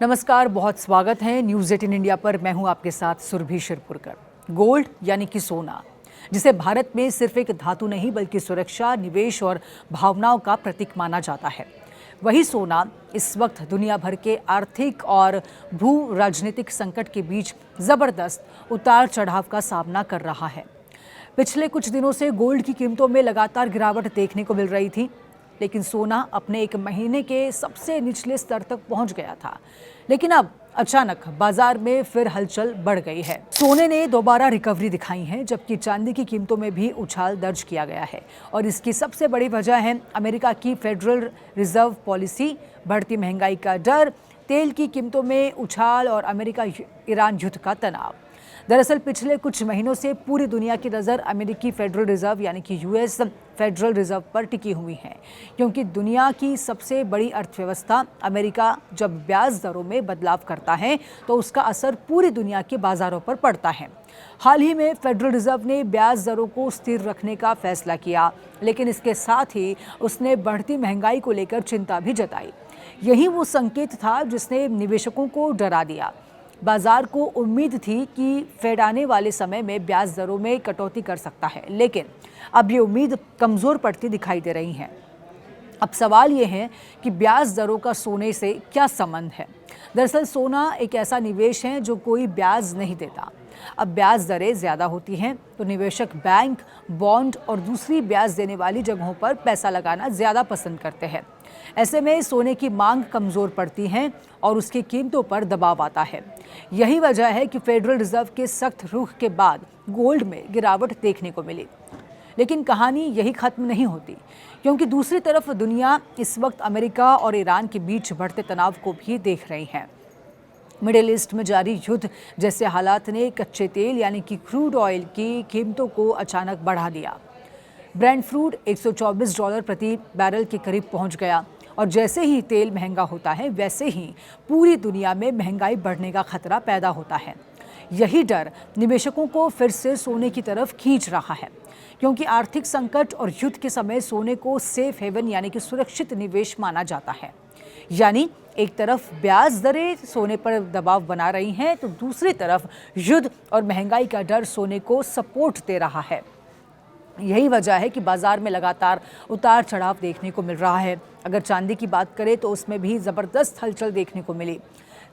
नमस्कार, बहुत स्वागत है न्यूज़ 18 इंडिया पर। मैं हूं आपके साथ सुरभि शिरपुरकर। गोल्ड यानी कि सोना, जिसे भारत में सिर्फ एक धातु नहीं बल्कि सुरक्षा, निवेश और भावनाओं का प्रतीक माना जाता है, वही सोना इस वक्त दुनिया भर के आर्थिक और भू राजनीतिक संकट के बीच जबरदस्त उतार चढ़ाव का सामना कर रहा है। पिछले कुछ दिनों से गोल्ड की कीमतों में लगातार गिरावट देखने को मिल रही थी, लेकिन सोना अपने एक महीने के सबसे निचले स्तर तक पहुंच गया था। लेकिन अब अचानक बाजार में फिर हलचल बढ़ गई है। सोने ने दोबारा रिकवरी दिखाई है, जबकि चांदी की कीमतों में भी उछाल दर्ज किया गया है। और इसकी सबसे बड़ी वजह है अमेरिका की फेडरल रिजर्व पॉलिसी, बढ़ती महंगाई का डर, तेल की कीमतों में उछाल और अमेरिका ईरान युद्ध का तनाव। दरअसल पिछले कुछ महीनों से पूरी दुनिया की नज़र अमेरिकी फेडरल रिजर्व यानी कि यूएस फेडरल रिजर्व पर टिकी हुई है, क्योंकि दुनिया की सबसे बड़ी अर्थव्यवस्था अमेरिका जब ब्याज दरों में बदलाव करता है तो उसका असर पूरी दुनिया के बाजारों पर पड़ता है। हाल ही में फेडरल रिजर्व ने ब्याज दरों को स्थिर रखने का फैसला किया, लेकिन इसके साथ ही उसने बढ़ती महंगाई को लेकर चिंता भी जताई। यही वो संकेत था जिसने निवेशकों को डरा दिया। बाजार को उम्मीद थी कि फेड आने वाले समय में ब्याज दरों में कटौती कर सकता है, लेकिन अब ये उम्मीद कमज़ोर पड़ती दिखाई दे रही है। अब सवाल ये है कि ब्याज दरों का सोने से क्या संबंध है। दरअसल सोना एक ऐसा निवेश है जो कोई ब्याज नहीं देता। अब ब्याज दरें ज़्यादा होती हैं तो निवेशक बैंक, बॉन्ड और दूसरी ब्याज देने वाली जगहों पर पैसा लगाना ज़्यादा पसंद करते हैं। ऐसे में सोने की मांग कमज़ोर पड़ती है और उसकी कीमतों पर दबाव आता है। यही वजह है कि फेडरल रिजर्व के सख्त रुख के बाद गोल्ड में गिरावट देखने को मिली। लेकिन कहानी यही खत्म नहीं होती, क्योंकि दूसरी तरफ दुनिया इस वक्त अमेरिका और ईरान के बीच बढ़ते तनाव को भी देख रही है। मिडिल ईस्ट में जारी युद्ध जैसे हालात ने कच्चे तेल यानी कि क्रूड ऑयल की कीमतों को अचानक बढ़ा दिया। ब्रेंट क्रूड $124 प्रति बैरल के करीब पहुंच गया, और जैसे ही तेल महंगा होता है वैसे ही पूरी दुनिया में महंगाई बढ़ने का खतरा पैदा होता है। यही डर निवेशकों को फिर से सोने की तरफ खींच रहा है, क्योंकि आर्थिक संकट और युद्ध के समय सोने को सेफ हेवन यानी कि सुरक्षित निवेश माना जाता है। यानी एक तरफ ब्याज दरें सोने पर दबाव बना रही हैं, तो दूसरी तरफ युद्ध और महंगाई का डर सोने को सपोर्ट दे रहा है। यही वजह है कि बाजार में लगातार उतार चढ़ाव देखने को मिल रहा है। अगर चांदी की बात करें तो उसमें भी ज़बरदस्त हलचल देखने को मिली।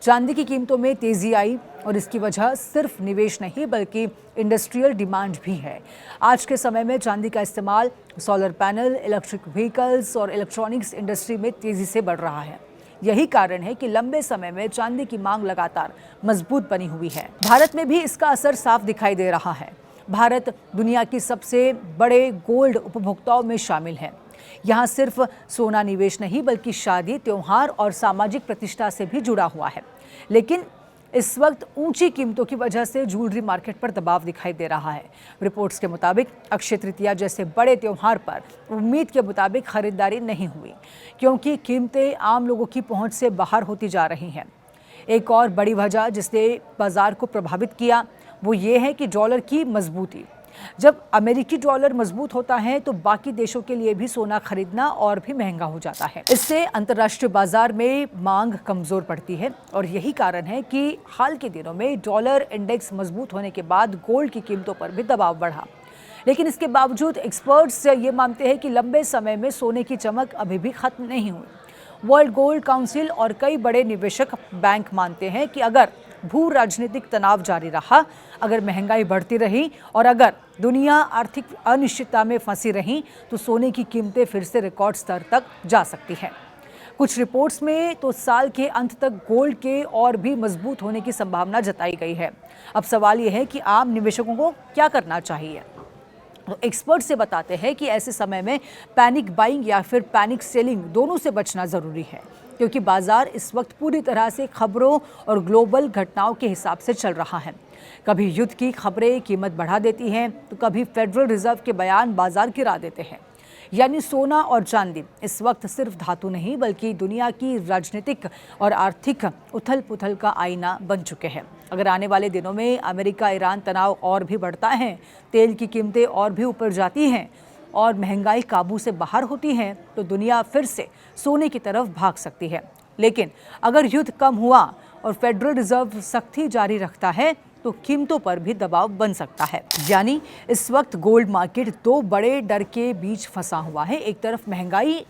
चांदी की कीमतों में तेज़ी आई, और इसकी वजह सिर्फ निवेश नहीं बल्कि इंडस्ट्रियल डिमांड भी है। आज के समय में चांदी का इस्तेमाल सोलर पैनल, इलेक्ट्रिक व्हीकल्स और इलेक्ट्रॉनिक्स इंडस्ट्री में तेज़ी से बढ़ रहा है। यही कारण है कि लंबे समय में चांदी की मांग लगातार मजबूत बनी हुई है। भारत में भी इसका असर साफ दिखाई दे रहा है। भारत दुनिया की सबसे बड़े गोल्ड उपभोक्ताओं में शामिल है। यहाँ सिर्फ सोना निवेश नहीं बल्कि शादी, त्योहार और सामाजिक प्रतिष्ठा से भी जुड़ा हुआ है। लेकिन इस वक्त ऊंची कीमतों की वजह से ज्वेलरी मार्केट पर दबाव दिखाई दे रहा है। रिपोर्ट्स के मुताबिक अक्षय तृतीया जैसे बड़े त्योहार पर उम्मीद के मुताबिक खरीदारी नहीं हुई, क्योंकि कीमतें आम लोगों की पहुंच से बाहर होती जा रही हैं। एक और बड़ी वजह जिसने बाजार को प्रभावित किया वो ये है कि डॉलर की मजबूती। जब अमेरिकी डॉलर मजबूत होता है तो बाकी देशों के लिए भी सोना खरीदना और भी महंगा हो जाता है। इससे अंतर्राष्ट्रीय बाजार में मांग कमजोर पड़ती है, और यही कारण है कि हाल के दिनों में डॉलर इंडेक्स मजबूत होने के बाद गोल्ड की कीमतों पर भी दबाव बढ़ा। लेकिन इसके बावजूद एक्सपर्ट्स ये मानते हैं कि लंबे समय में सोने की चमक अभी भी खत्म नहीं हुई। वर्ल्ड गोल्ड काउंसिल और कई बड़े निवेशक बैंक मानते हैं कि अगर भू राजनीतिक तनाव जारी रहा, अगर महंगाई बढ़ती रही और अगर दुनिया आर्थिक अनिश्चितता में फंसी रही, तो सोने की कीमतें फिर से रिकॉर्ड स्तर तक जा सकती हैं। कुछ रिपोर्ट्स में तो साल के अंत तक गोल्ड के और भी मजबूत होने की संभावना जताई गई है। अब सवाल यह है कि आम निवेशकों को क्या करना चाहिए। तो एक्सपर्ट से बताते हैं कि ऐसे समय में पैनिक बाइंग या फिर पैनिक सेलिंग दोनों से बचना ज़रूरी है, क्योंकि बाजार इस वक्त पूरी तरह से खबरों और ग्लोबल घटनाओं के हिसाब से चल रहा है। कभी युद्ध की खबरें कीमत बढ़ा देती हैं, तो कभी फेडरल रिजर्व के बयान बाजार गिरा देते हैं। यानी सोना और चांदी इस वक्त सिर्फ धातु नहीं बल्कि दुनिया की राजनीतिक और आर्थिक उथल पुथल का आईना बन चुके हैं। अगर आने वाले दिनों में अमेरिका ईरान तनाव और भी बढ़ता है, तेल की कीमतें और भी ऊपर जाती हैं और महंगाई काबू से बाहर होती है, तो दुनिया फिर से सोने की तरफ भाग सकती है। लेकिन अगर युद्ध कम हुआ और फेडरल रिजर्व सख्ती जारी रखता है तो कीमतों पर भी दबाव बन सकता है। यानी इस वक्त गोल्ड मार्केट दो बड़े डर के बीच फंसा हुआ है। एक तरफ महंगाई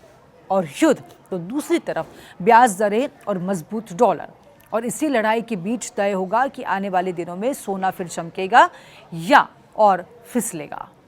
और युद्ध, तो दूसरी तरफ ब्याज दरें और मजबूत डॉलर। और इसी लड़ाई के बीच तय होगा कि आने वाले दिनों में सोना फिर चमकेगा या और फिसलेगा।